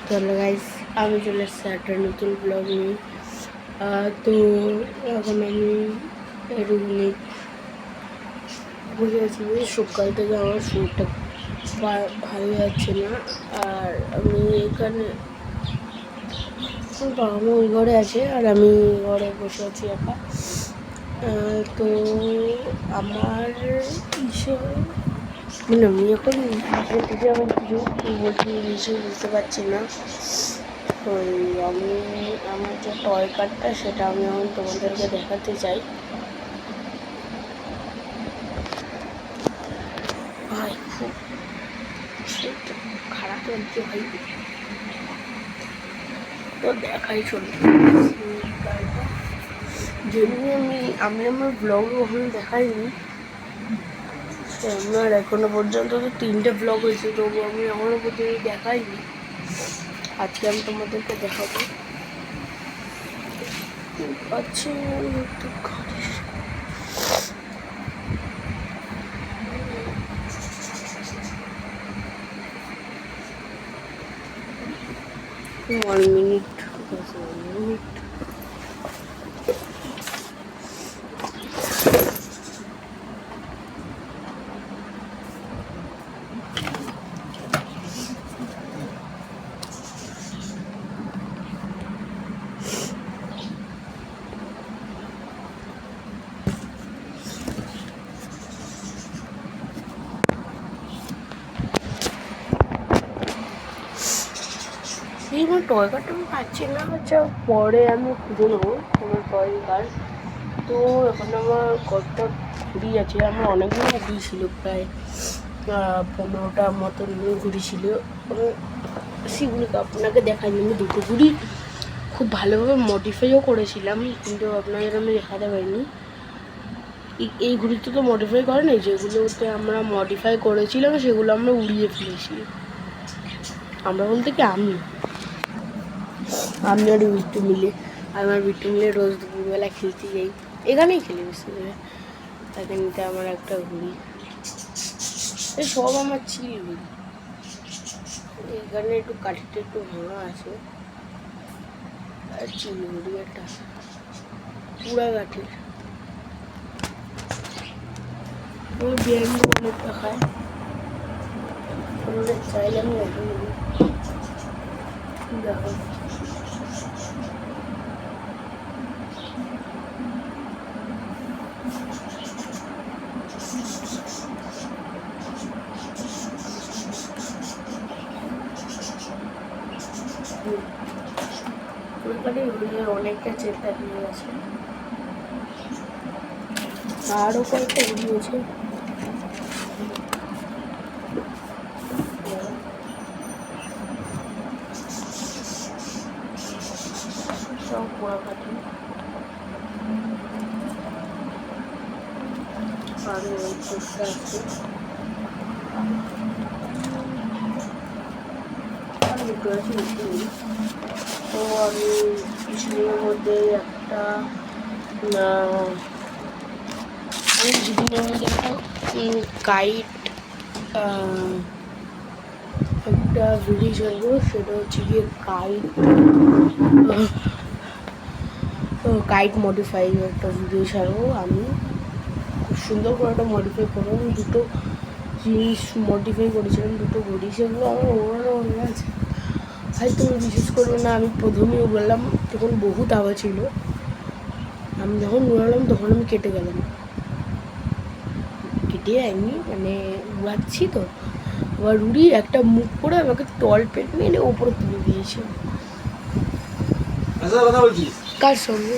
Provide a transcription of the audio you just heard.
তো গাইস আমি চলে এসেছি একটা নতুন ব্লগ নিয়ে। তো এখন আমি এটুকুনি বসে আছি। সকাল থেকে আমার শরীরটা ভালো যাচ্ছে না। আর আমি এখানে বাবা মা ওই ঘরে আছে আর আমি ঘরে বসে আছি একা। তো আমার মানে আমি এখন আমার কিছু বলছি বিষয় বুঝতে পারছি না। ওই আমি আমার যে টয় কারটা সেটা আমি এখন তোমাদেরকে দেখাতে চাই। ভাই খুব খারাপ লাগছে ভাই, তো দেখাই চলো। যেমনি আমি আমার ব্লগ ওখানে দেখাইনি, আমার এখনো পর্যন্ত তো 3টে ব্লগ হয়েছে, তবু আমি এখনো পর্যন্ত দেখাইনি। আজকে আমি তোমাদেরকে দেখাবো। আচ্ছা one minute. আমার টয় কারটা আমি পাচ্ছি না। আচ্ছা পরে আমি খুঁজে নেবো আমার টয় কার। তো এখন আমার কতটা ঘুড়ি আছে, আমার অনেকগুলো ঘুড়ি ছিল, প্রায় 15টার মতন ঘুড়ি ছিল। সেগুলোকে আপনাকে দেখাইনি। আমি দুটো ঘুড়ি খুব ভালোভাবে মডিফাইও করেছিলাম, কিন্তু আপনাদের আমি দেখাতে পারিনি। এই ঘুড়িতে তো মডিফাই করে নাই, যেগুলোতে আমরা মডিফাই করেছিলাম সেগুলো আমরা উড়িয়ে ফেলেছি। আমরা বলতে কি আমি আর বিট্টু মিলে। আমার বিট্টু মিলে রোজ দুপুরবেলা খেলতে যাই, এখানেই খেলি বেশি করে। তাকে নিতে আমার একটা ঘুড়ি, সব আমার চিল ঘুড়ি। এখানে একটু কাঠিটা একটু ভাঙা আছে, আর চিল ঘুড়ি একটা পুরা কাঠির। ওই বিরিয়ানি অনেকটা খায়, ওদের চাইলে আমি দেখো। অনেকটা চেষ্টা দিয়ে আছে, আরও কয়েকটা উড়িয়েছে। সব পোড়া কাঠি আর চেষ্টা আছে। তো আমি কিছুদিনের মধ্যে একটা গাইড একটা ভিডিও ছাড়বো। সেটা হচ্ছে গিয়ে গাইড মডিফাই একটা ভিডিও ছাড়বো। আমি খুব সুন্দর করে একটা মডিফাই করবো। আমি দুটো জিনিস মডিফাই করেছিলাম, দুটো ঘড়ি, সেগুলো আমার ওড়ানো হয়ে আছে। ভাই তুমি বিশেষ করবে না, আমি প্রথমেই বললাম তখন বহুত আওয়াজ ছিল। আমি যখন উড়ালাম তখন আমি কেটে গেলাম, কেটে যায়নি, মানে উড়াচ্ছি তো আবার উড়ি একটা মুখ করে আমাকে টল পেট মেরে ওপরে তুলে দিয়েছে। কার সঙ্গে?